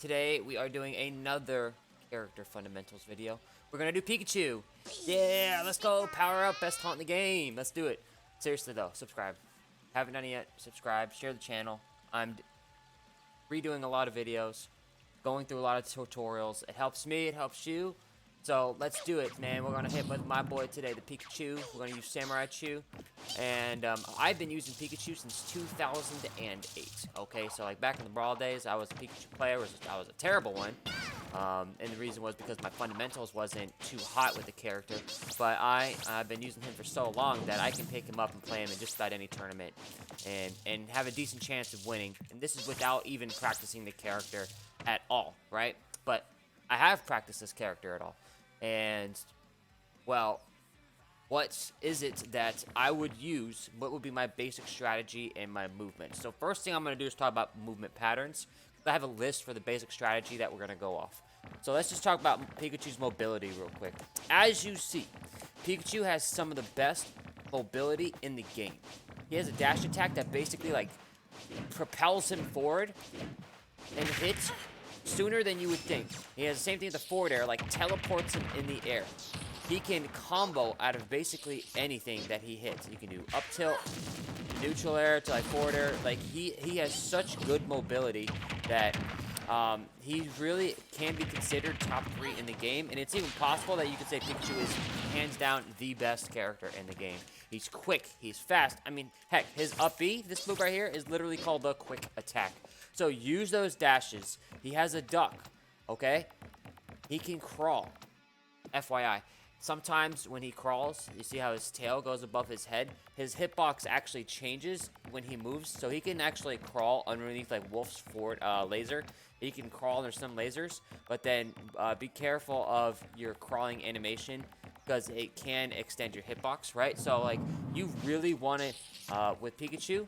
today we are doing another character fundamentals video. We're gonna do Pikachu. Yeah, let's go. Power up, best taunt in the game. Let's do it. Seriously though, subscribe. Haven't done it yet, subscribe, share the channel. I'm redoing a lot of videos, going through a lot of tutorials. It helps me, it helps you. So let's do it, man. We're gonna hit with my boy today, the Pikachu. We're gonna use Samurai Chew, and I've been using Pikachu since 2008. Okay, so like back in the Brawl days, I was a Pikachu player. I was a terrible one, and the reason was because my fundamentals wasn't too hot with the character. But I've been using him for so long that I can pick him up and play him in just about any tournament, and have a decent chance of winning. And this is without even practicing the character at all, right? But I have practiced this character at all. And, well, what is it that I would use? What would be my basic strategy and my movement? So first thing I'm going to do is talk about movement patterns. I have a list for the basic strategy that we're going to go off. So let's just talk about Pikachu's mobility real quick. As you see, Pikachu has some of the best mobility in the game. He has a dash attack that basically, like, propels him forward and hits sooner than you would think. He has the same thing with the forward air, like teleports him in the air. He can combo out of basically anything that he hits. You can do up tilt, neutral air to like forward air. Like he has such good mobility that he really can be considered top 3 in the game. And it's even possible that you could say Pikachu is hands down the best character in the game. He's quick, he's fast. I mean, heck, his up B, this move right here, is literally called the quick attack. So use those dashes. He has a duck, okay? He can crawl, FYI. Sometimes when he crawls, you see how his tail goes above his head? His hitbox actually changes when he moves, so he can actually crawl underneath like Wolf's forward laser. He can crawl under some lasers, but then be careful of your crawling animation because it can extend your hitbox, right? So like you really want to, with Pikachu,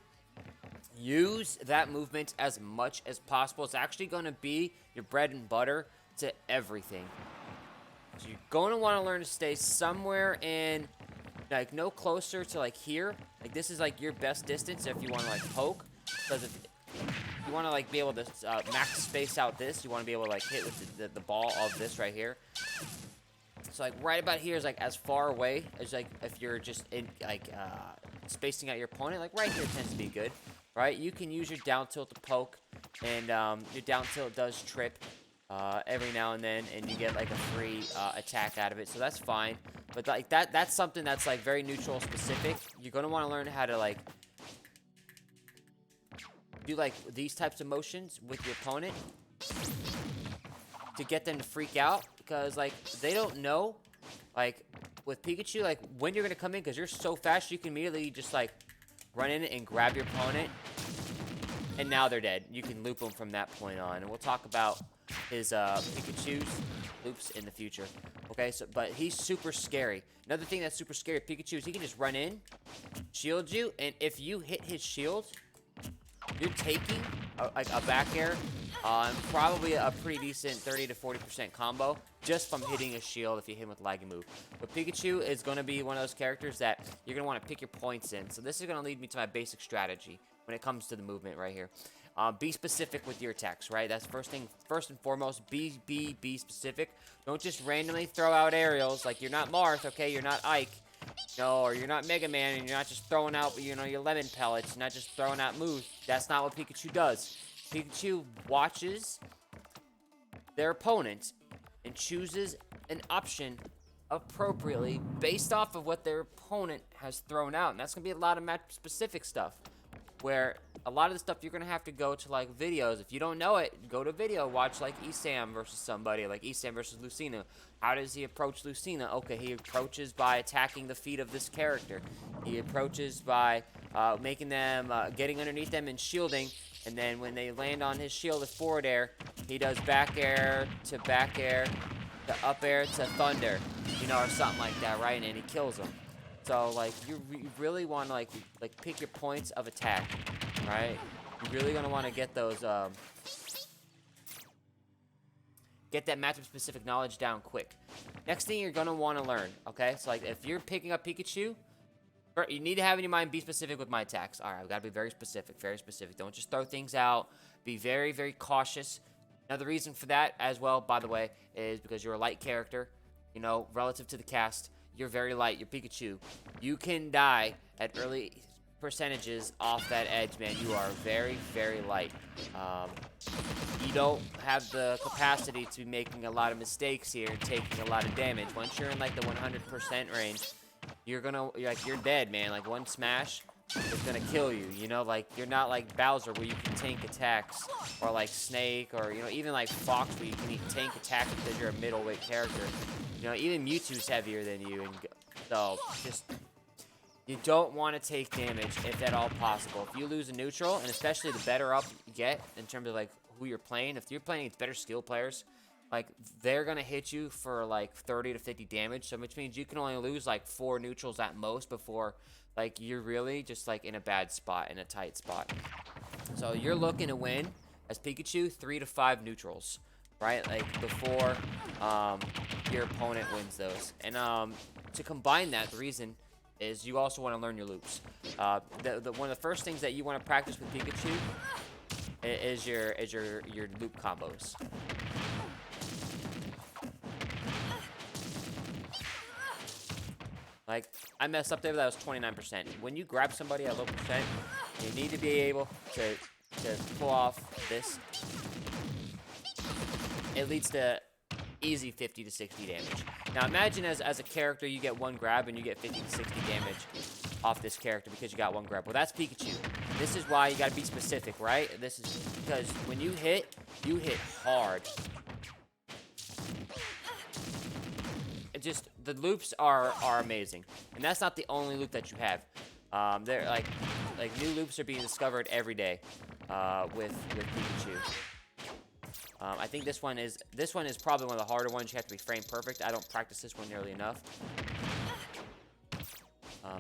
use that movement as much as possible. It's actually going to be your bread and butter to everything. So you're going to want to learn to stay somewhere in, like, no closer to, like, here. Like, this is, like, your best distance if you want to, like, poke. Because if you want to, like, be able to max space out this, you want to be able to, like, hit with the ball of this right here. So, like, right about here is, like, as far away as, like, if you're just in, like, spacing out your opponent. Like, right here tends to be good. Right, you can use your down tilt to poke, and your down tilt does trip every now and then, and you get like a free attack out of it, so that's fine. But like that's something that's like very neutral specific. You're gonna want to learn how to like do like these types of motions with your opponent to get them to freak out, because like they don't know, like with Pikachu, like when you're gonna come in, because you're so fast, you can immediately just like run in and grab your opponent, and now they're dead. You can loop them from that point on, and we'll talk about his Pikachu's loops in the future. Okay, so but he's super scary. Another thing that's super scary with Pikachu is he can just run in, shield you, and if you hit his shield, you're taking like a back air, probably a pretty decent 30 to 40% combo just from hitting a shield if you hit him with lagging move. But Pikachu is going to be one of those characters that you're going to want to pick your points in. So this is going to lead me to my basic strategy when it comes to the movement right here. Be specific with your attacks, right? That's first and foremost. Be specific. Don't just randomly throw out aerials. Like, you're not Marth, okay? You're not Ike. No, or you're not Mega Man, and you're not just throwing out, you know, your lemon pellets. You're not just throwing out moves. That's not what Pikachu does. Pikachu watches their opponent and chooses an option appropriately based off of what their opponent has thrown out. And that's going to be a lot of match-specific stuff, where a lot of the stuff you're going to have to go to, like, videos. If you don't know it, go to video. Watch, like, Esam versus somebody, like Esam versus Lucina. How does he approach Lucina? Okay, he approaches by attacking the feet of this character. He approaches by making them, getting underneath them and shielding. And then when they land on his shield with forward air, he does back air to up air to thunder, you know, or something like that, right? And he kills them. So, like, you really want to, like pick your points of attack, right? You're really going to want to get those, get that matchup-specific knowledge down quick. Next thing you're going to want to learn, okay? So, like, if you're picking up Pikachu, you need to have in your mind, be specific with my attacks. All right, I've got to be very specific, very specific. Don't just throw things out. Be very, very cautious. Now, the reason for that as well, by the way, is because you're a light character. You know, relative to the cast, you're very light. You're Pikachu. You can die at early percentages off that edge, man. You are very, very light. You don't have the capacity to be making a lot of mistakes here and taking a lot of damage. Once you're in like the 100% range, you're dead, man. Like one smash is gonna kill you. You know, like you're not like Bowser where you can tank attacks, or like Snake, or you know, even like Fox where you can tank attacks because you're a middleweight character. You know, even Mewtwo's heavier than you, and so just. You don't want to take damage if at all possible. If you lose a neutral, and especially the better up you get in terms of like who you're playing, if you're playing against better skill players, like they're gonna hit you for like 30 to 50 damage. So which means you can only lose like 4 neutrals at most before like you're really just like in a bad spot, in a tight spot. So you're looking to win as Pikachu 3 to 5 neutrals, right? Like before your opponent wins those. And to combine that, the reason is you also want to learn your loops. One of the first things that you want to practice with Pikachu is your loop combos. Like, I messed up there, but that was 29%. When you grab somebody at low percent, you need to be able to pull off this. It leads to easy 50 to 60 damage. Now imagine as a character you get one grab and you get 50 to 60 damage off this character because you got one grab. Well, that's Pikachu. This is why you gotta be specific, right? This is because when you hit hard. It just, the loops are amazing. And that's not the only loop that you have. They're like new loops are being discovered every day with Pikachu. I think this one is probably one of the harder ones. You have to be frame perfect. I don't practice this one nearly enough.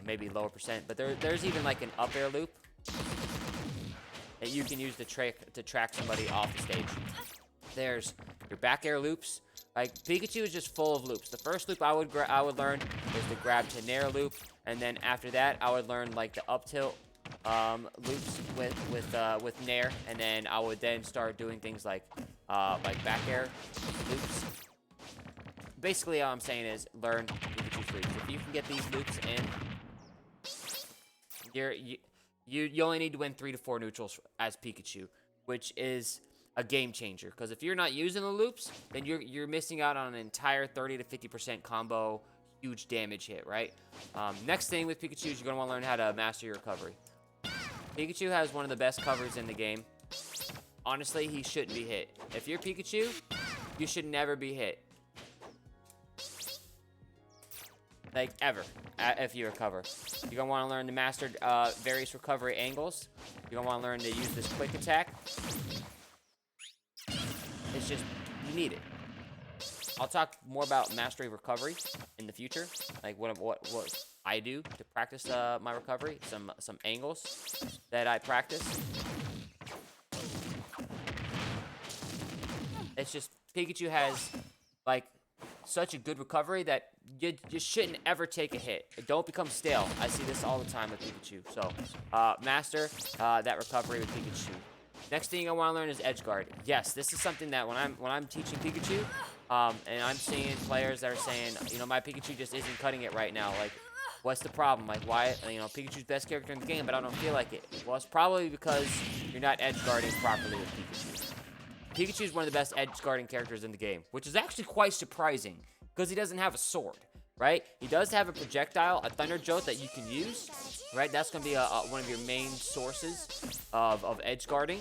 Maybe lower percent, but there's even like an up air loop that you can use to track somebody off the stage. There's your back air loops. Like Pikachu is just full of loops. The first loop I would learn is the grab to nair loop, and then after that I would learn like the up tilt loops with nair, and then I would then start doing things like back air loops. Basically, all I'm saying is learn Pikachu's loops. If you can get these loops in, you only need to win 3 to 4 neutrals as Pikachu, which is a game changer. Because if you're not using the loops, then you're missing out on an entire 30 to 50% combo, huge damage hit, right? Next thing with Pikachu is you're gonna want to learn how to master your recovery. Pikachu has one of the best covers in the game. Honestly, he shouldn't be hit. If you're Pikachu, you should never be hit. Like, ever, if you recover. You're going to want to learn to master various recovery angles. You're going to want to learn to use this quick attack. It's just, you need it. I'll talk more about mastery recovery in the future. Like, what I do to practice my recovery. Some angles that I practice. It's just, Pikachu has, like, such a good recovery that you shouldn't ever take a hit. Don't become stale. I see this all the time with Pikachu. So, master that recovery with Pikachu. Next thing I want to learn is edge guard. Yes, this is something that when I'm teaching Pikachu, and I'm seeing players that are saying, you know, my Pikachu just isn't cutting it right now. Like, what's the problem? Like, why, you know, Pikachu's best character in the game, but I don't feel like it. Well, it's probably because you're not edge guarding properly with Pikachu. Pikachu is one of the best edge guarding characters in the game, which is actually quite surprising because he doesn't have a sword, right? He does have a projectile, a Thunder Jolt that you can use, right? That's going to be one of your main sources of edge guarding.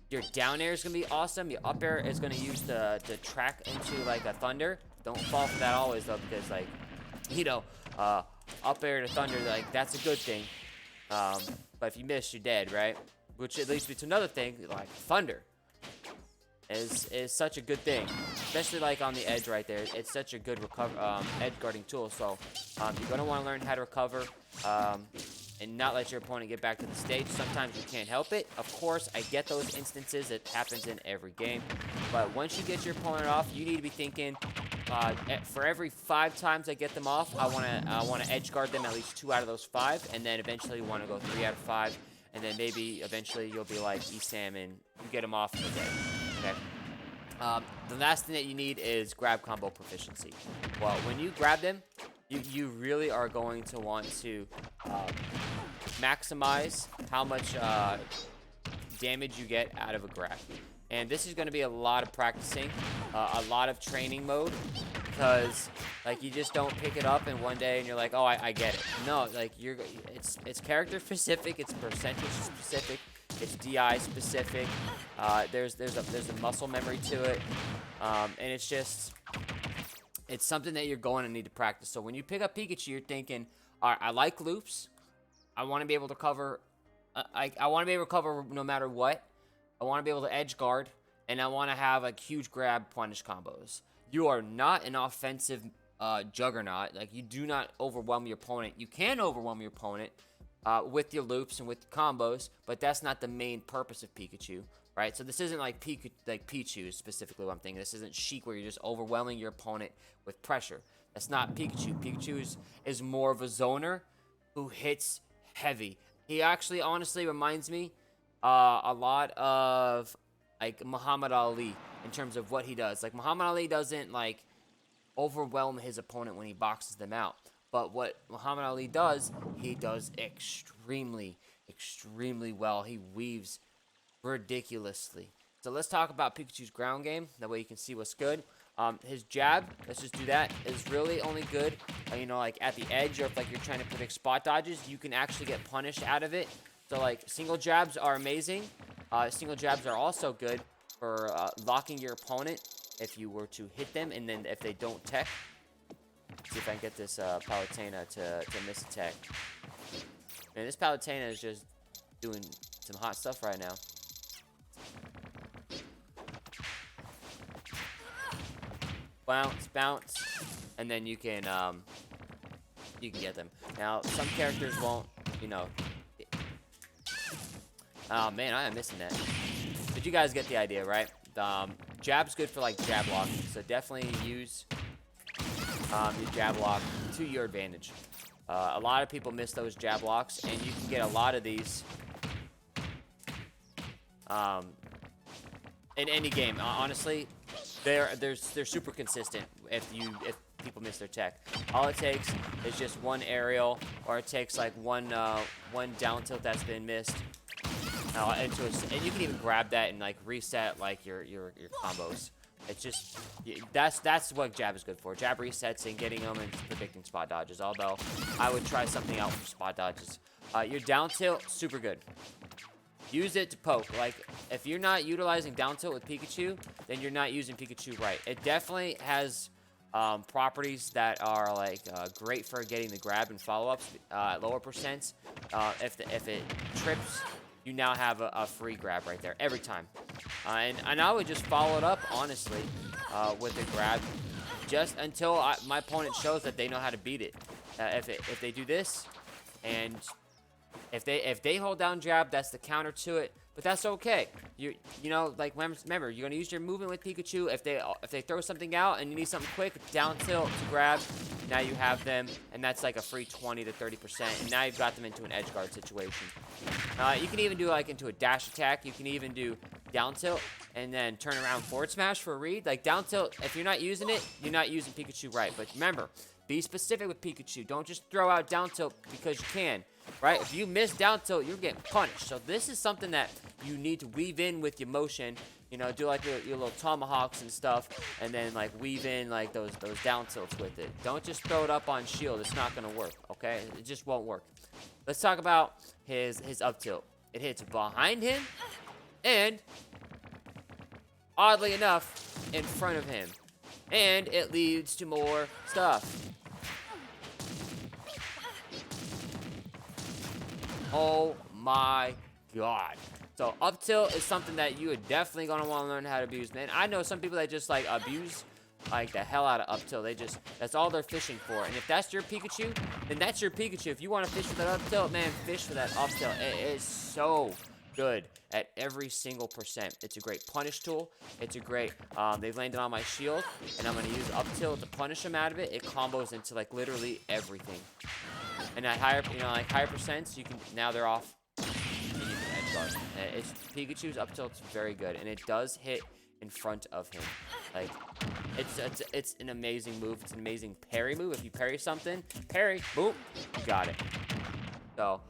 Your down air is going to be awesome. Your up air is going to use to track into like a Thunder. Don't fall for that always though, because like, you know, up air to Thunder, like that's a good thing. But if you miss, you're dead, right? Which leads me to another thing, like Thunder. Is such a good thing, especially like on the edge right there. It's such a good edge guarding tool. So you're gonna want to learn how to recover and not let your opponent get back to the stage. Sometimes you can't help it. Of course, I get those instances. It happens in every game. But once you get your opponent off, you need to be thinking, for every 5 times I get them off, I wanna edge guard them at least 2 out of those 5, and then eventually you want to go 3 out of 5, and then maybe eventually you'll be like Esam and you get them off in the day. Okay. The last thing that you need is grab combo proficiency. Well, when you grab them, you really are going to want to maximize how much damage you get out of a grab. And this is going to be a lot of practicing, a lot of training mode, because like you just don't pick it up in one day and you're like, oh, I get it. No, like it's character specific, it's percentage specific, it's DI specific. There's a muscle memory to it, and it's something that you're going to need to practice. So when you pick up Pikachu, you're thinking, all right, I like loops. I want to be able to cover. I want to be able to cover no matter what. I want to be able to edge guard, and I want to have like huge grab punish combos. You are not an offensive juggernaut. Like, you do not overwhelm your opponent. You can overwhelm your opponent with your loops and with combos, but that's not the main purpose of Pikachu, right? So this isn't like Pichu specifically what I'm thinking. This isn't Sheik where you're just overwhelming your opponent with pressure. That's not Pikachu. Pikachu is more of a zoner who hits heavy. He actually honestly reminds me a lot of like Muhammad Ali in terms of what he does. Like, Muhammad Ali doesn't like overwhelm his opponent when he boxes them out, but what Muhammad Ali does, he does extremely well. He weaves ridiculously. So let's talk about Pikachu's ground game. That way you can see what's good. His jab, let's just do that, is really only good, you know, like at the edge, or if like you're trying to predict spot dodges, you can actually get punished out of it. So like single jabs are amazing. Single jabs are also good for locking your opponent if you were to hit them, and then if they don't tech. Let's see if I can get this Palutena to miss a tech. Man, this Palutena is just doing some hot stuff right now. Bounce, and then you can get them. Now, some characters won't, you know. Oh man, I am missing that. But you guys get the idea, right? Jab's good for like jab lock, so definitely use your jab lock to your advantage. A lot of people miss those jab locks, and you can get a lot of these in any game. Honestly, they're super consistent if people miss their tech. All it takes is just one aerial, or it takes like one down tilt that's been missed. And you can even grab that and like reset like your combos. It's just that's what jab is good for. Jab resets and getting them and predicting spot dodges. Although I would try something out for spot dodges. Your down tilt, super good. Use it to poke. Like, if you're not utilizing down tilt with Pikachu, then you're not using Pikachu right. It definitely has properties that are like great for getting the grab and follow-ups at lower percents. If it trips, you now have a free grab right there every time. And I would just follow it up, honestly, with a grab, just until my opponent shows that they know how to beat it. If they do this, and if they hold down jab, that's the counter to it. But that's okay. You know, like, remember, you're gonna use your movement with Pikachu. If they throw something out and you need something quick, down tilt to grab. Now you have them, and that's like a free 20 to 30%. And now you've got them into an edge guard situation. You can even do like into a dash attack. You can even do down tilt and then turn around forward smash for a read. Like, down tilt, if you're not using it, you're not using Pikachu right. But remember, be specific with Pikachu. Don't just throw out down tilt because you can. Right? If you miss down tilt, you're getting punished. So this is something that you need to weave in with your motion. You know, do like your little tomahawks and stuff, and then like weave in like those down tilts with it. Don't just throw it up on shield. It's not gonna work. Okay? It just won't work. Let's talk about his up tilt. It hits behind him, and oddly enough, in front of him, and it leads to more stuff. Oh my god. So up tilt is something that you are definitely going to want to learn how to abuse, man. I know some people that just like abuse like the hell out of up tilt. That's all they're fishing for. And if that's your Pikachu, then that's your Pikachu. If you want to fish for that up tilt, man, fish for that up tilt. It is so good at every single percent. It's a great punish tool. It's a great, they've landed on my shield, and I'm going to use up tilt to punish them out of it. It combos into like literally everything. And at higher, like higher percents, you can, now they're off, and you can edge guard. Pikachu's up tilt's very good, and it does hit in front of him. Like, it's an amazing move. It's an amazing parry move. If you parry something, parry, boom, you got it. So,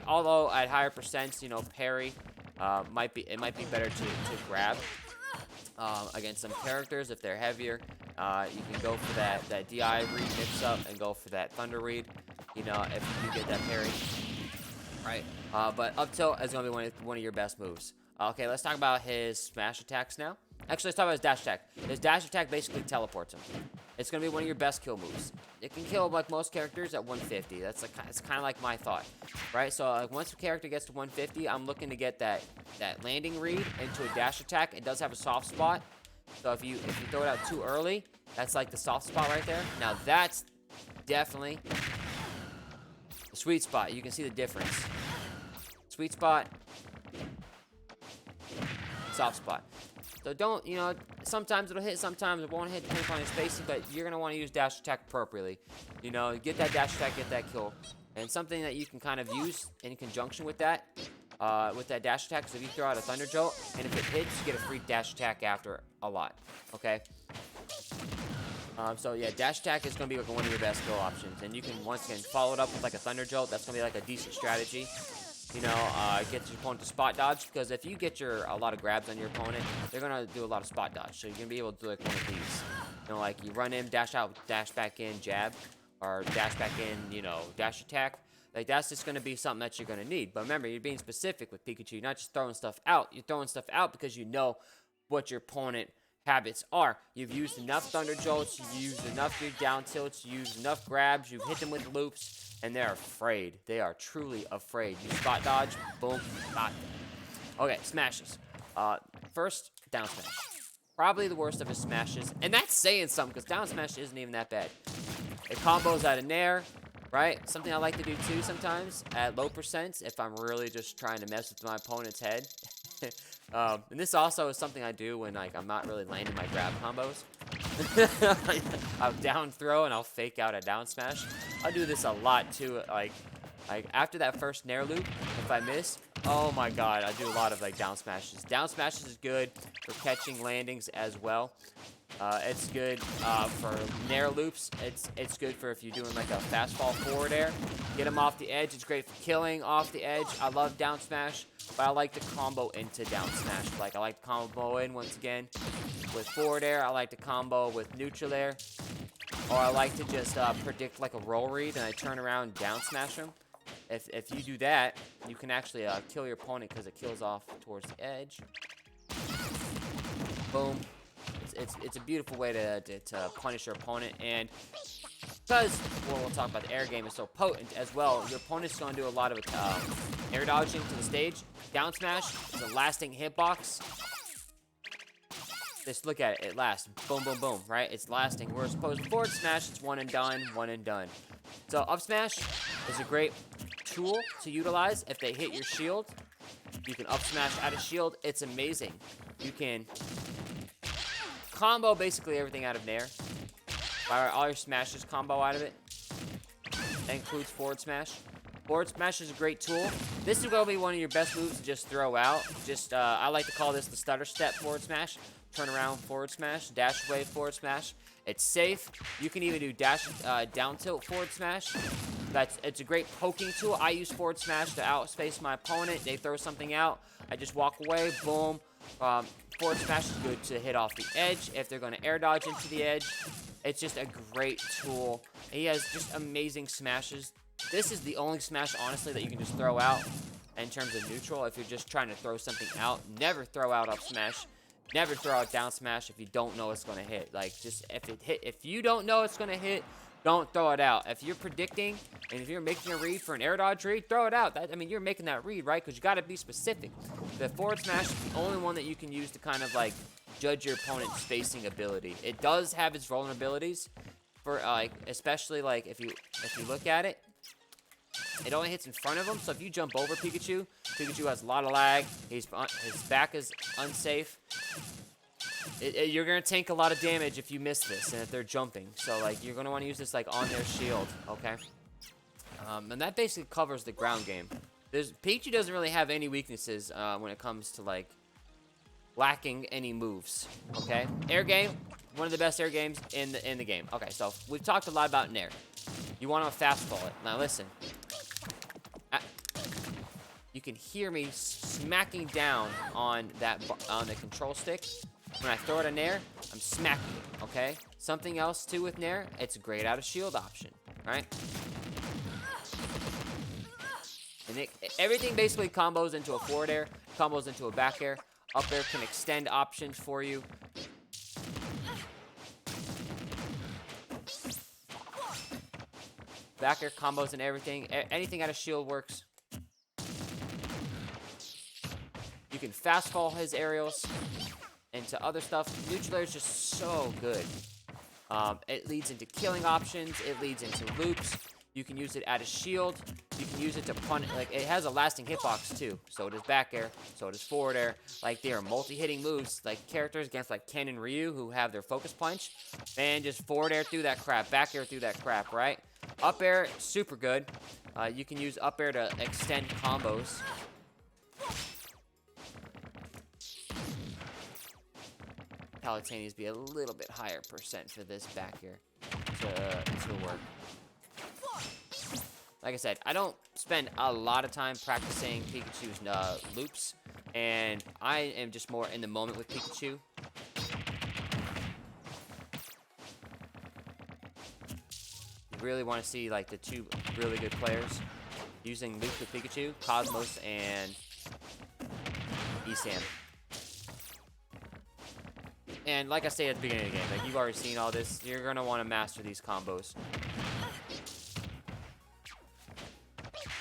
although at higher percents, you know, parry might be better to grab against some characters if they're heavier. You can go for that DI read mix up and go for that thunder read. You know, if you get that parry, right? But up tilt is gonna be one of your best moves. Okay, let's talk about his smash attacks now. Actually, let's talk about his dash attack. His dash attack basically teleports him. It's gonna be one of your best kill moves. It can kill like most characters at 150. That's like, it's kind of like my thought, right? So like once a character gets to 150, I'm looking to get that landing read into a dash attack. It does have a soft spot, so if you throw it out too early, that's like the soft spot right there. Now that's definitely the sweet spot. You can see the difference. Sweet spot, soft spot. So don't, you know, sometimes it'll hit, sometimes it won't hit, depending on your spacing, but you're going to want to use dash attack appropriately. You know, get that dash attack, get that kill. And something that you can kind of use in conjunction with that dash attack, is if you throw out a thunder jolt, and if it hits, you get a free dash attack after a lot, okay? So yeah, dash attack is going to be like one of your best kill options. And you can, once again, follow it up with like a thunder jolt. That's going to be like a decent strategy. You know, get your opponent to spot dodge, because if you get a lot of grabs on your opponent, they're gonna do a lot of spot dodge. So you're gonna be able to do like one of these. You know, like you run in, dash out, dash back in, jab, or dash back in, you know, dash attack. Like that's just gonna be something that you're gonna need. But remember, you're being specific with Pikachu. You're not just throwing stuff out. You're throwing stuff out because you know what your opponent habits are. You've used enough thunder jolts. You've used enough your down tilts. You've used enough grabs. You've hit them with loops. And they're afraid. They are truly afraid. You spot dodge, boom, spot. Okay, smashes. First, down smash. Probably the worst of his smashes. And that's saying something, because down smash isn't even that bad. It combos out of nair, right? Something I like to do too sometimes at low percents if I'm really just trying to mess with my opponent's head. And this also is something I do when like I'm not really landing my grab combos. I'll down throw and I'll fake out a down smash. I do this a lot too. Like after that first nair loop, if I miss, oh my god, I do a lot of like down smashes. Down smashes is good for catching landings as well. It's good for nair loops. It's good for if you're doing like a fast fall forward air. Get them off the edge. It's great for killing off the edge. I love down smash, but I like to combo into down smash. Like I like to combo in once again with forward air. I like to combo with neutral air. Or I like to just predict like a roll read and I turn around and down smash them. If you do that, you can actually kill your opponent because it kills off towards the edge. Boom. It's a beautiful way to punish your opponent, and because we'll talk about the air game is so potent as well, your opponent's going to do a lot of air dodging to the stage. Down smash is a lasting hitbox. Just look at it, it lasts. Boom, boom, boom, right? It's lasting. Whereas opposed to forward smash, it's one and done, one and done. So up smash is a great tool to utilize if they hit your shield. You can up smash out of shield. It's amazing. You can combo basically everything out of nair. All your smashes combo out of it. That includes forward smash. Forward smash is a great tool. This is going to be one of your best moves to just throw out. Just I like to call this the stutter step forward smash. Turn around forward smash, dash away forward smash. It's safe. You can even do dash down tilt forward smash. It's a great poking tool. I use forward smash to outspace my opponent. They throw something out. I just walk away. Boom. Forward smash is good to hit off the edge if they're going to air dodge into the edge. It's just a great tool. He has just amazing smashes. This is the only smash, honestly, that you can just throw out in terms of neutral. If you're just trying to throw something out, never throw out up smash. Never throw out down smash if you don't know it's going to hit. Like, just if you don't know it's going to hit, don't throw it out. If you're predicting and if you're making a read for an air dodge read, throw it out. I mean, you're making that read, right? Because you got to be specific. The forward smash is the only one that you can use to kind of like judge your opponent's spacing ability. It does have its vulnerabilities for like, especially like if you look at it, it only hits in front of him. So if you jump over Pikachu, Pikachu has a lot of lag. His back is unsafe. You're going to tank a lot of damage if you miss this and if they're jumping. So, like, you're going to want to use this, like, on their shield, okay? And that basically covers the ground game. Pikachu doesn't really have any weaknesses when it comes to, like, lacking any moves. Okay, air game, one of the best air games in the game. Okay, so we've talked a lot about Nair. You want to fast fall it. Now listen. You can hear me smacking down on the control stick. When I throw it in Nair, I'm smacking it, okay? Something else too with Nair, it's a great out of shield option, right? And everything basically combos into a forward air, combos into a back air. Up air can extend options for you. Back air combos and everything. Anything out of shield works. You can fast fall his aerials into other stuff. Neutral air is just so good. It leads into killing options. It leads into loops. You can use it at a shield. You can use it to punish. Like, it has a lasting hitbox too. So does back air. So does forward air. Like, they are multi-hitting moves. Like characters against like Ken and Ryu who have their focus punch. Man, just forward air through that crap. Back air through that crap, right? Up air, super good. You can use up air to extend combos. Palatine needs to be a little bit higher percent for this back air to work. Like I said, I don't spend a lot of time practicing Pikachu's loops, and I am just more in the moment with Pikachu. You really want to see like the two really good players using loops with Pikachu, Cosmos and Esam. And like I said at the beginning of the game, like you've already seen all this, you're going to want to master these combos.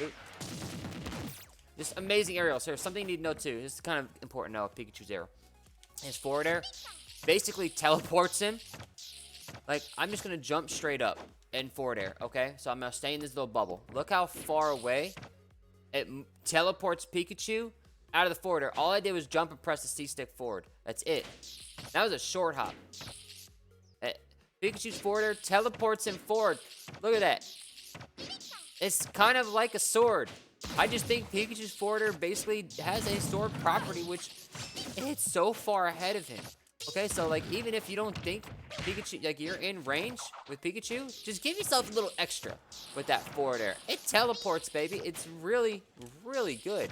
Ooh. Just amazing aerials. Here's something you need to know too. This is kind of important to know of Pikachu's aerial. His forward air basically teleports him. Like, I'm just going to jump straight up in forward air, okay? So I'm going to stay in this little bubble. Look how far away it teleports Pikachu out of the forward air. All I did was jump and press the C-stick forward. That's it. That was a short hop. Pikachu's forward air teleports him forward. Look at that. It's kind of like a sword. I just think Pikachu's forward air basically has a sword property, which it's so far ahead of him. Okay, so like even if you don't think Pikachu, like you're in range with Pikachu, just give yourself a little extra with that forward air. It teleports, baby. It's really, really good.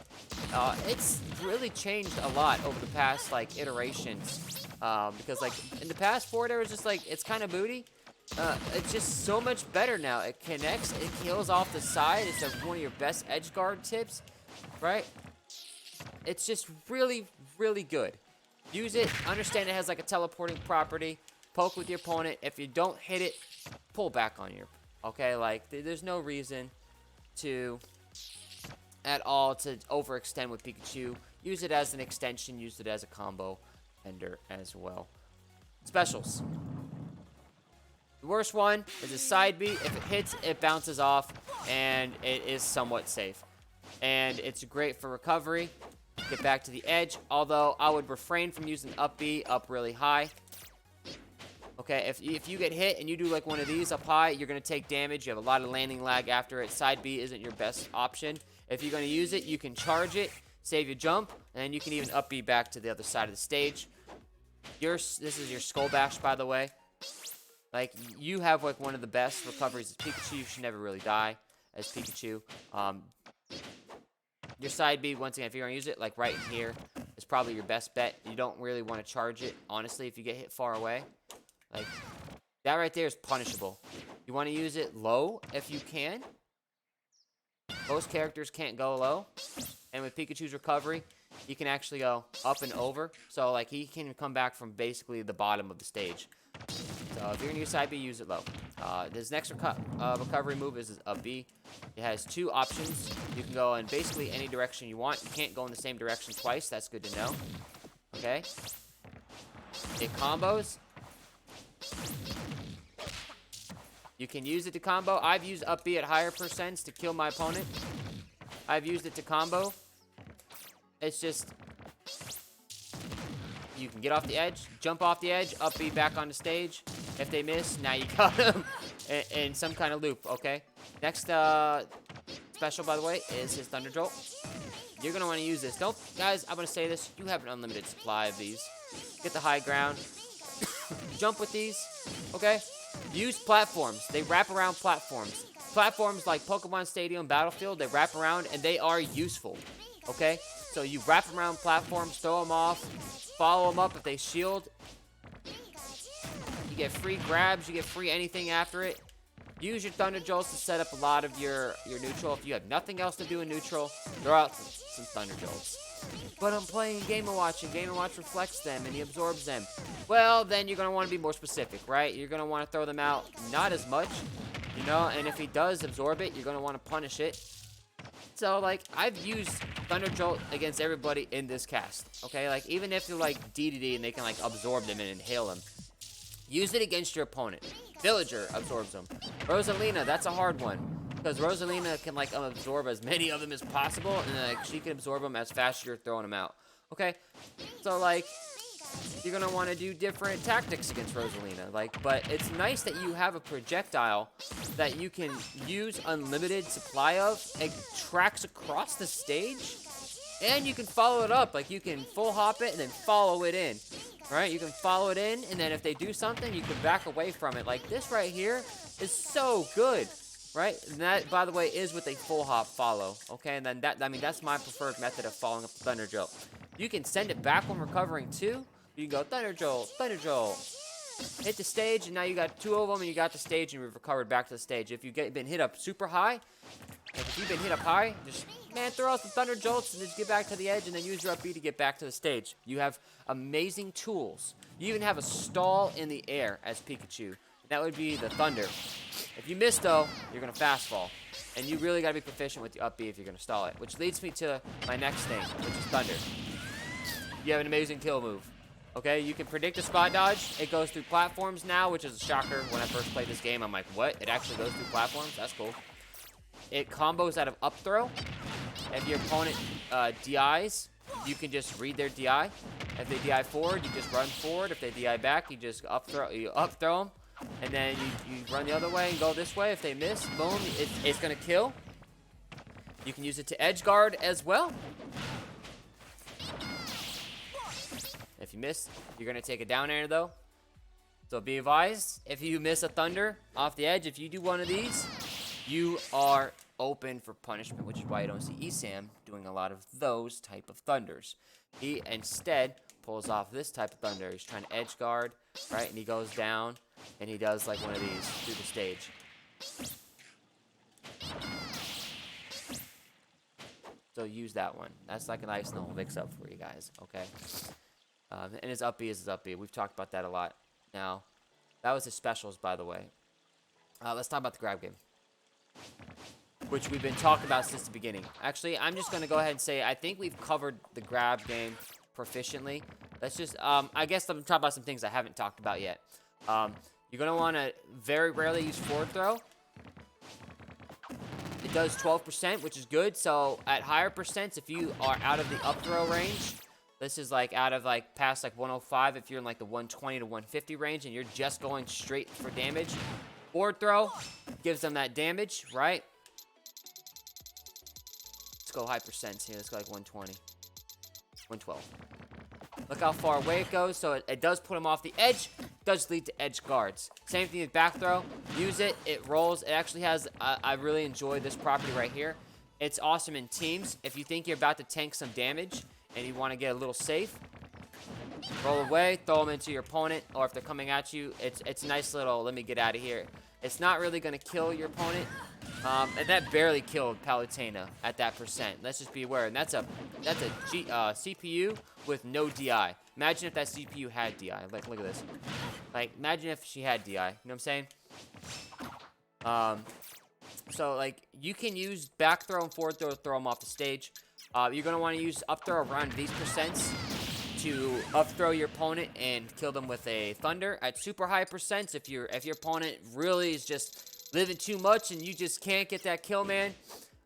It's really changed a lot over the past like iterations. Because like in the past, forward air was just like, it's kind of booty. It's just so much better now. It connects, it kills off the side. It's one of your best edge guard tips, right? It's just really, really good. Use it. Understand it has like a teleporting property. Poke with your opponent. If you don't hit it, pull back on your. Okay, like there's no reason to at all to overextend with Pikachu. Use it as an extension. Use it as a combo ender as well. Specials. The worst one is a side B. If it hits, it bounces off, and it is somewhat safe. And it's great for recovery. Get back to the edge, although I would refrain from using up B up really high. Okay, if you get hit and you do like one of these up high, you're going to take damage. You have a lot of landing lag after it. Side B isn't your best option. If you're going to use it, you can charge it, save your jump, and you can even up B back to the other side of the stage. This is your Skull Bash, by the way. Like, you have like one of the best recoveries as Pikachu. You should never really die as Pikachu. Your side B, once again, if you're going to use it, like right in here, is probably your best bet. You don't really want to charge it, honestly, if you get hit far away. Like, that right there is punishable. You want to use it low if you can. Most characters can't go low. And with Pikachu's recovery, he can actually go up and over. So, like, he can come back from basically the bottom of the stage. So, if you're going to use side B, use it low. This next recovery move is up B. It has two options. You can go in basically any direction you want. You can't go in the same direction twice. That's good to know. Okay? It combos. You can use it to combo. I've used up B at higher percents to kill my opponent. I've used it to combo. It's just, you can get off the edge, jump off the edge, up B back on the stage. If they miss, now you got them in some kind of loop, okay? Next special, by the way, is his Thunder Jolt. you're gonna want to use this. Don't, guys, I'm gonna say this. You have an unlimited supply of these. Get the high ground. Jump with these, okay? Use platforms. They wrap around platforms. Platforms like Pokemon Stadium, Battlefield, they wrap around and they are useful, okay? So you wrap around platforms, throw them off, follow them up if they shield. You get free grabs, you get free anything after it. Use your Thunder Jolts to set up a lot of your neutral. If you have nothing else to do in neutral, throw out some Thunder Jolts. But I'm playing Game & Watch, and Game & Watch reflects them, and he absorbs them. Well, then you're going to want to be more specific, right? You're going to want to throw them out not as much, you know? And if he does absorb it, you're going to want to punish it. So, like, I've used Thunder Jolt against everybody in this cast, okay? Like, even if they're, like, DDD and they can, like, absorb them and inhale them, use it against your opponent. Villager absorbs them. Rosalina, that's a hard one. Because Rosalina can, like, absorb as many of them as possible, and, like, she can absorb them as fast as you're throwing them out. Okay? So, like, you're going to want to do different tactics against Rosalina. Like, but it's nice that you have a projectile that you can use unlimited supply of. It tracks across the stage, and you can follow it up. Like, you can full hop it and then follow it in. Right? You can follow it in, and then if they do something, you can back away from it. Like, this right here is so good. Right? And that, by the way, is with a full hop follow. Okay? And then that's my preferred method of following up the Thunder Jolt. You can send it back when recovering too. You can go Thunder Jolt, Thunder Jolt. Hit the stage, and now you got two of them, and you got the stage, and you've recovered back to the stage. If you've been hit up super high, like if you've been hit up high, just, man, throw out some Thunder Jolts, and just get back to the edge, and then use your up B to get back to the stage. You have amazing tools. You even have a stall in the air as Pikachu. That would be the Thunder. If you miss, though, you're going to fast fall. And you really got to be proficient with the up B if you're going to stall it. Which leads me to my next thing, which is Thunder. You have an amazing kill move. Okay, you can predict a spot dodge. It goes through platforms now, which is a shocker. When I first played this game, I'm like, what? It actually goes through platforms? That's cool. It combos out of up throw. If your opponent DIs, you can just read their DI. If they DI forward, you just run forward. If they DI back, you just up throw them. And then you run the other way and go this way. If they miss, boom, it's going to kill. You can use it to edge guard as well. If you miss, you're going to take a down air, though. So be advised, if you miss a Thunder off the edge, if you do one of these, you are open for punishment, which is why you don't see Esam doing a lot of those type of Thunders. He instead pulls off this type of Thunder. He's trying to edge guard, right? And he goes down, and he does like one of these through the stage. So use that one. That's like a nice little mix-up for you guys, okay? And his up B is his up B. We've talked about that a lot. Now, that was his specials, by the way. Let's talk about the grab game, which we've been talking about since the beginning. Actually, I'm just going to go ahead and say I think we've covered the grab game proficiently. Let's just, I guess I'm talking about some things I haven't talked about yet. You're going to want to very rarely use forward throw. It does 12%, which is good. So at higher percents, if you are out of the up throw range, this is like out of like past like 105 if you're in like the 120 to 150 range and you're just going straight for damage. Forward throw gives them that damage, right? Let's go high percents here. Let's go like 120. 112. Look how far away it goes. So it does put them off the edge. Does lead to edge guards. Same thing with back throw. Use it. It rolls. It actually has, I really enjoy this property right here. It's awesome in teams. If you think you're about to tank some damage and you want to get a little safe, roll away, throw them into your opponent, or if they're coming at you, it's a nice little, let me get out of here. It's not really going to kill your opponent. And that barely killed Palutena at that percent. Let's just be aware. And that's a CPU with no DI. Imagine if that CPU had DI. Like, look at this. Like, imagine if she had DI. You know what I'm saying? So, like, you can use back throw and forward throw to throw them off the stage. You're going to want to use up throw around these percents to up throw your opponent and kill them with a Thunder. At super high percents, if your opponent really is just living too much and you just can't get that kill, man,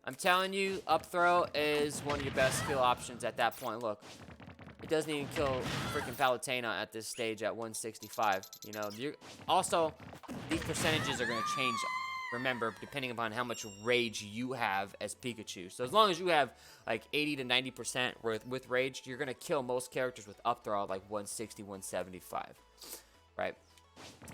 I'm telling you, up throw is one of your best kill options at that point. Look, it doesn't even kill freaking Palutena at this stage at 165. You know, also, these percentages are going to change remember, depending upon how much rage you have as Pikachu. So as long as you have like 80 to 90% with rage, you're going to kill most characters with up throw at like 160, 175, right?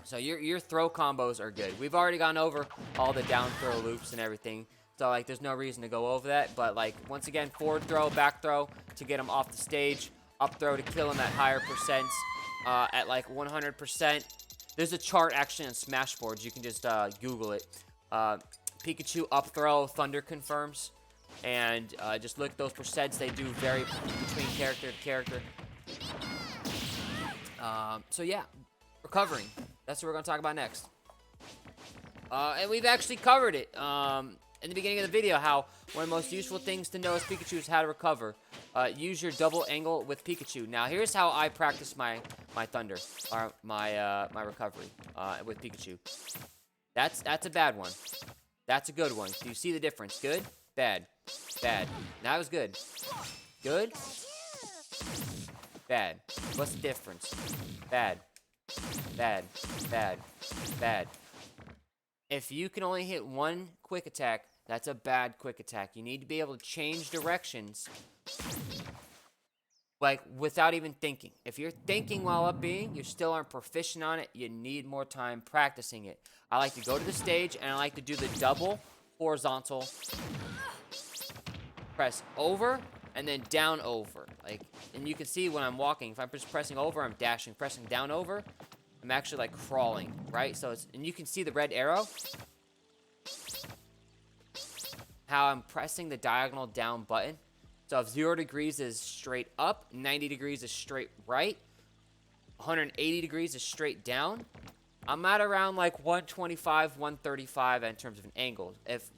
So your throw combos are good. We've already gone over all the down throw loops and everything. So, like, there's no reason to go over that. But, like, once again, forward throw, back throw to get him off the stage. Up throw to kill him at higher percents. At, like, 100%. There's a chart, actually, on Smashboards. You can just Google it. Pikachu up throw, Thunder confirms. And just look at those percents. They do vary between character to character. So, yeah. Recovering. That's what we're going to talk about next. And we've actually covered it. In the beginning of the video, how one of the most useful things to know as Pikachu is how to recover. Use your double angle with Pikachu. Now, here's how I practice my thunder, or my recovery with Pikachu. That's a bad one. That's a good one. Do you see the difference? Good, bad, bad. That was good. Good, bad. What's the difference? Bad, bad, bad, bad. If you can only hit one quick attack, that's a bad quick attack. You need to be able to change directions, like, without even thinking. If you're thinking while up being, you still aren't proficient on it, you need more time practicing it. I like to go to the stage, and I like to do the double horizontal press over, and then down over. Like, and you can see when I'm walking, if I'm just pressing over, I'm dashing. Pressing down over, I'm actually, like, crawling, right? So it's, and you can see the red arrow. How I'm pressing the diagonal down button. So if 0 degrees is straight up, 90 degrees is straight right, 180 degrees is straight down, I'm at around like 125, 135 in terms of an angle. If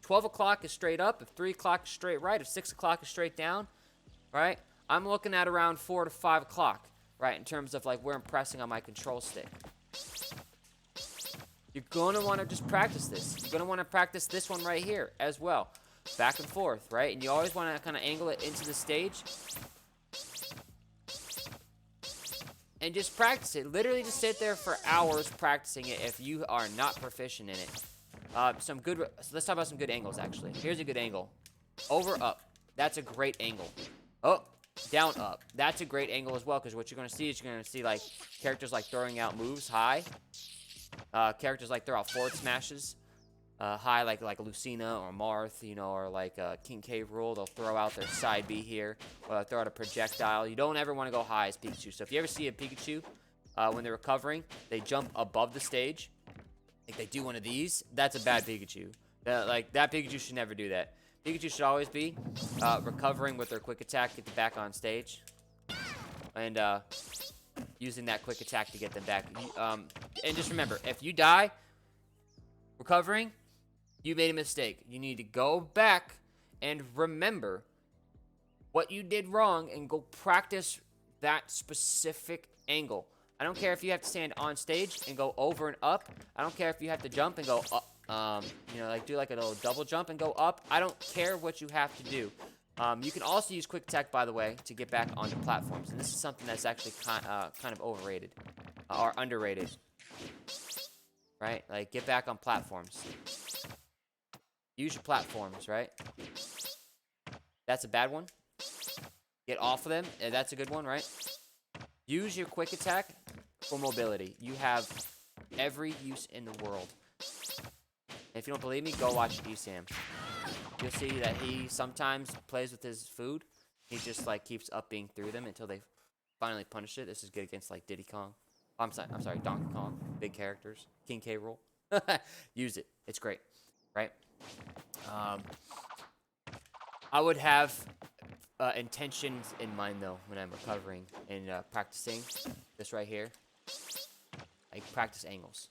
12 o'clock is straight up, if 3 o'clock is straight right, if 6 o'clock is straight down, right, I'm looking at around 4 to 5 o'clock, right, in terms of like where I'm pressing on my control stick. You're going to want to just practice this. You're going to want to practice this one right here as well. Back and forth, right? And you always want to kind of angle it into the stage. And just practice it. Literally just sit there for hours practicing it if you are not proficient in it. So let's talk about some good angles, actually. Here's a good angle. Over, up. That's a great angle. Oh, down, up. That's a great angle as well, because what you're going to see is you're going to see, like, characters, like, throwing out moves high. Characters like throw out forward smashes high, like Lucina or Marth, you know, or like King K. Rool. They'll throw out their side B here, or they'll throw out a projectile. You don't ever want to go high as Pikachu. So if you ever see a Pikachu when they're recovering, they jump above the stage, like they do one of these. That's a bad Pikachu. Like that Pikachu should never do that. Pikachu should always be recovering with their quick attack, get them back on stage, and using that quick attack to get them back. And just remember, if you die recovering, you made a mistake. You need to go back and remember what you did wrong and go practice that specific angle. I don't care if you have to stand on stage and go over and up. I don't care if you have to jump and go up. You know, like do like a little double jump and go up. I don't care what you have to do. You can also use quick attack, by the way, to get back onto platforms. And this is something that's actually kind of overrated or underrated. Right? Like, get back on platforms. Use your platforms, right? That's a bad one. Get off of them. That's a good one, right? Use your quick attack for mobility. You have every use in the world. And if you don't believe me, go watch ESAM. You'll see that he sometimes plays with his food. He just like keeps upping through them until they finally punish it. This is good against like Diddy Kong. I'm sorry, Donkey Kong. Big characters. King K. Rool. Use it. It's great, right? I would have intentions in mind though when I'm recovering and practicing this right here. I practice angles.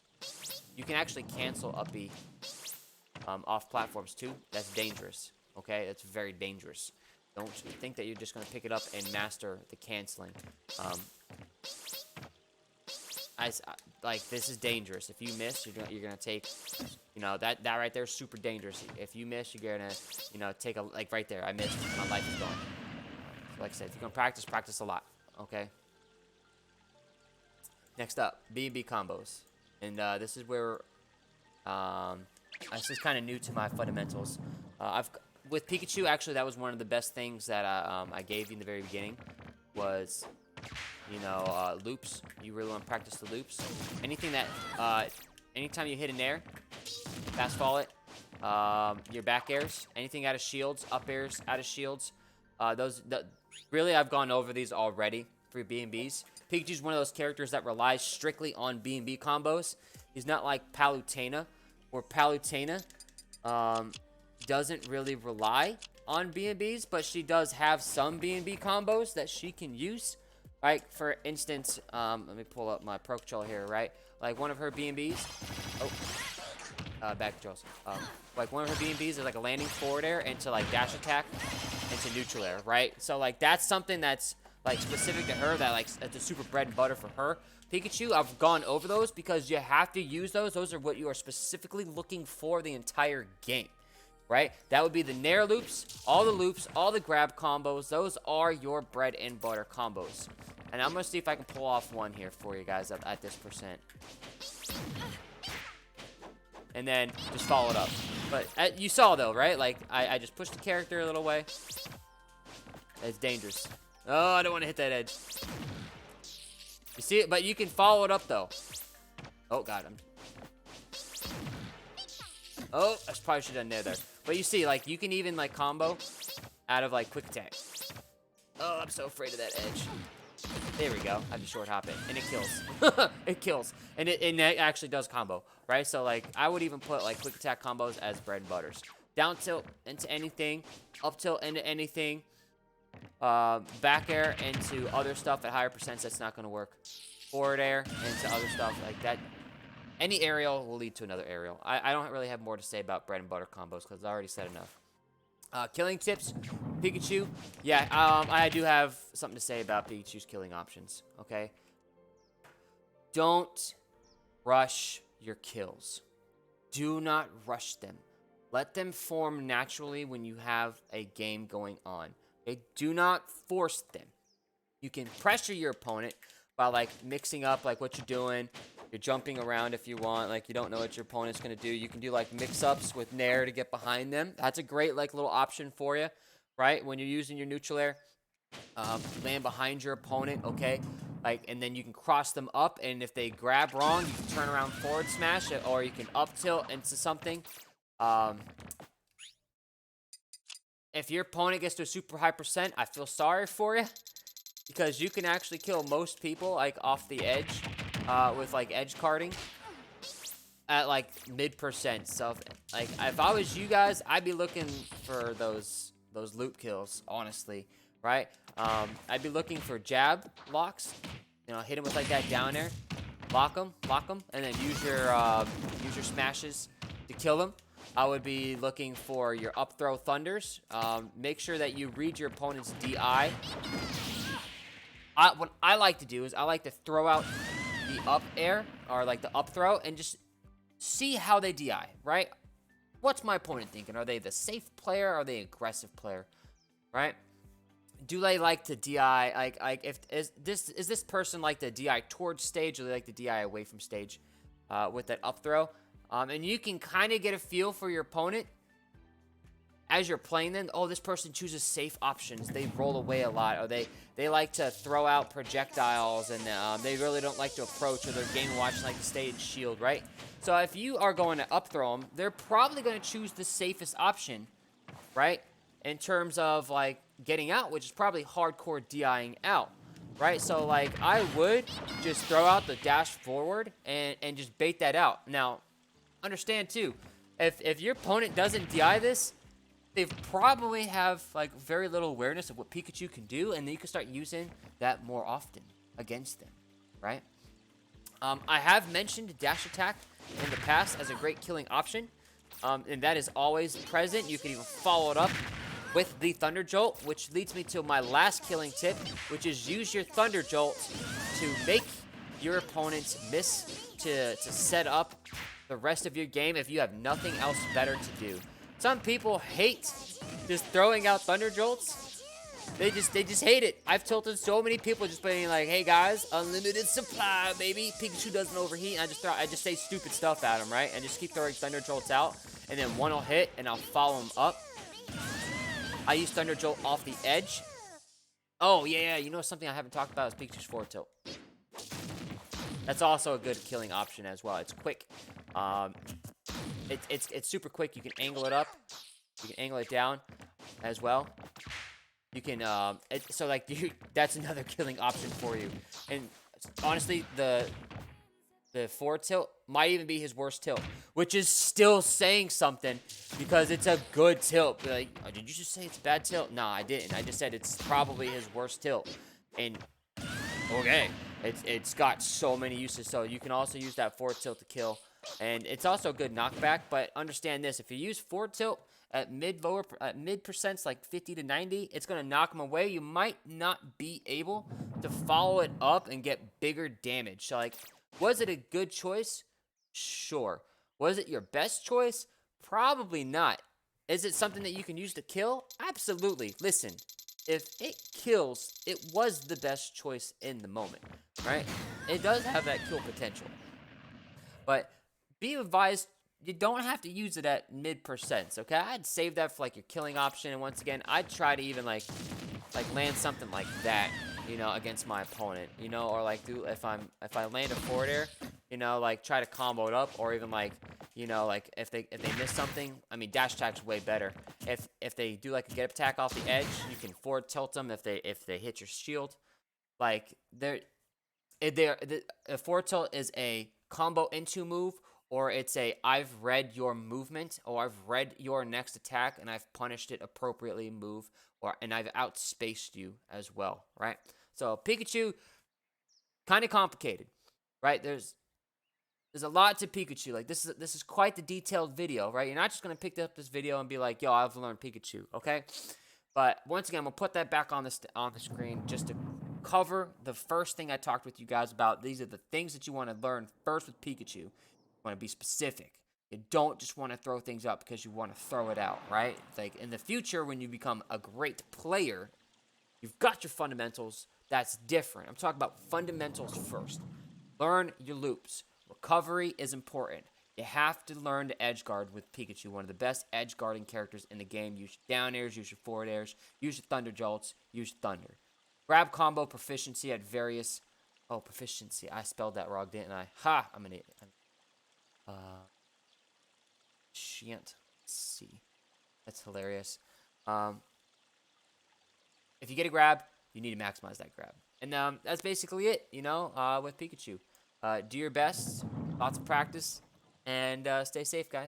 You can actually cancel up B off platforms too. That's dangerous. Okay, that's very dangerous. Don't think that you're just gonna pick it up and master the canceling. Like this is dangerous. If you miss, you're gonna take, you know, that right there is super dangerous. If you miss, you're gonna, you know, take a, like right there. I missed. My life is gone. So like I said, if you're gonna practice a lot. Okay. Next up, BnB Combos, and this is where This is kind of new to my fundamentals. With Pikachu, actually, that was one of the best things that I gave you in the very beginning was, you know, loops. You really want to practice the loops. Anything that, anytime you hit an air, fast fall it. Your back airs, anything out of shields, up airs out of shields. Really, I've gone over these already for BnBs. Pikachu's one of those characters that relies strictly on BnB combos. He's not like Palutena, where Palutena doesn't really rely on BnBs, but she does have some BnB combos that she can use. Right, for instance, let me pull up my Pro Controller here, right? Like one of her BnBs. Back controls. Like one of her BnBs is like a landing forward air into like dash attack into neutral air, right? So like that's something that's like specific to her, that like that's a super bread and butter for her. Pikachu, I've gone over those because you have to use those. Those are what you are specifically looking for the entire game, right? That would be the Nair loops, all the grab combos. Those are your bread and butter combos. And I'm gonna see if I can pull off one here for you guys at this percent. And then just follow it up. But you saw though, right? Like I just pushed the character a little way. It's dangerous. Oh, I don't want to hit that edge. You see it? But you can follow it up though. Oh god, oh, I probably should have done there. But you see, like you can even like combo out of like quick attack. Oh, I'm so afraid of that edge. There we go. I just short hop it, and it kills. It kills, and it actually does combo, right? So like I would even put like quick attack combos as bread and butters. Down tilt into anything, up tilt into anything, back air into other stuff at higher percents. That's not going to work. Forward air into other stuff like that. Any aerial will lead to another aerial. I don't really have more to say about bread and butter combos because I already said enough. Killing tips, Pikachu. Yeah, I do have something to say about Pikachu's killing options, okay? Don't rush your kills. Do not rush them. Let them form naturally when you have a game going on. Okay? Do not force them. You can pressure your opponent by, like, mixing up, like, what you're doing. You're jumping around if you want, like you don't know what your opponent's going to do. You can do like mix-ups with Nair to get behind them. That's a great like little option for you, right? When you're using your neutral air, land behind your opponent, okay? Like, and then you can cross them up, and if they grab wrong, you can turn around forward smash it, or you can up tilt into something. If your opponent gets to a super high percent, I feel sorry for you because you can actually kill most people like off the edge. With like edge carding at like mid percent. So if I was you guys, I'd be looking for those loop kills, honestly, right? I'd be looking for jab locks, you know, hit him with like that down air, lock him, and then use your smashes to kill him. I would be looking for your up throw thunders. Make sure that you read your opponent's DI. What I like to do is I like to throw out the up air or like the up throw and just see how they DI, right? What's my opponent thinking? Are they the safe player? Or are they aggressive player, right? Do they like to DI? Like if is this person like to DI towards stage, or they like to DI away from stage with that up throw? And you can kind of get a feel for your opponent as you're playing them. Oh, this person chooses safe options. They roll away a lot, or they like to throw out projectiles, and they really don't like to approach, or they're game watching like the stage shield, right? So if you are going to up throw them, they're probably going to choose the safest option, right? In terms of like getting out, which is probably hardcore DIing out, right? So like I would just throw out the dash forward and just bait that out. Now, understand too, if your opponent doesn't DI this, they probably have like very little awareness of what Pikachu can do, and then you can start using that more often against them, right? I have mentioned dash attack in the past as a great killing option, and that is always present. You can even follow it up with the Thunder Jolt, which leads me to my last killing tip, which is use your Thunder Jolt to make your opponents miss to set up the rest of your game if you have nothing else better to do. Some people hate just throwing out Thunder Jolts, They just hate it. I've tilted so many people just being like, "Hey guys, unlimited supply, baby. Pikachu doesn't overheat." And I just say stupid stuff at him, right? And just keep throwing Thunder Jolts out, and then one will hit, and I'll follow him up. I use Thunder Jolt off the edge. Oh yeah, you know something I haven't talked about is Pikachu's forward tilt. That's also a good killing option as well. It's quick. It's super quick. You can angle it up. You can angle it down as well. You can so like that's another killing option for you. And honestly, the forward tilt might even be his worst tilt, which is still saying something because it's a good tilt. Like, oh, did you just say it's a bad tilt? Nah, I didn't. I just said it's probably his worst tilt. And okay, it's got so many uses. So you can also use that forward tilt to kill, and it's also a good knockback. But understand this: if you use forward tilt at mid percents, like 50 to 90, it's gonna knock him away. You might not be able to follow it up and get bigger damage. So like, was it a good choice? Sure. Was it your best choice? Probably not. Is it something that you can use to kill? Absolutely. Listen, if it kills, it was the best choice in the moment, right? It does have that kill potential. But be advised, you don't have to use it at mid percents, okay? I'd save that for like your killing option, and once again, I'd try to even like land something like that, you know, against my opponent, you know, or like if I land a forward air, you know, like try to combo it up, or even like, you know, like if they miss something, I mean dash attack's way better. If they do like a get up attack off the edge, you can forward tilt them if they hit your shield. Like a forward tilt is a combo into move, or it's a I've read your movement, or I've read your next attack and I've punished it appropriately move, and I've outspaced you as well, right? So Pikachu, kind of complicated, right? There's a lot to Pikachu. Like this is quite the detailed video, right? You're not just gonna pick up this video and be like, "Yo, I've learned Pikachu," okay? But once again, I'm gonna put that back on the screen just to cover the first thing I talked with you guys about. These are the things that you want to learn first with Pikachu. You want to be specific. You don't just want to throw things up because you want to throw it out, right? Like in the future, when you become a great player, you've got your fundamentals. That's different. I'm talking about fundamentals first. Learn your loops. Recovery is important. You have to learn to edge guard with Pikachu, one of the best edge guarding characters in the game. Use your down airs, use your forward airs, use your Thunder Jolts, use Thunder. Grab combo proficiency at various... Oh, proficiency. I spelled that wrong, didn't I? Ha! I'm an idiot. Shan't see. That's hilarious. If you get a grab, you need to maximize that grab. And that's basically it, you know, with Pikachu. Do your best. Lots of practice. And stay safe, guys.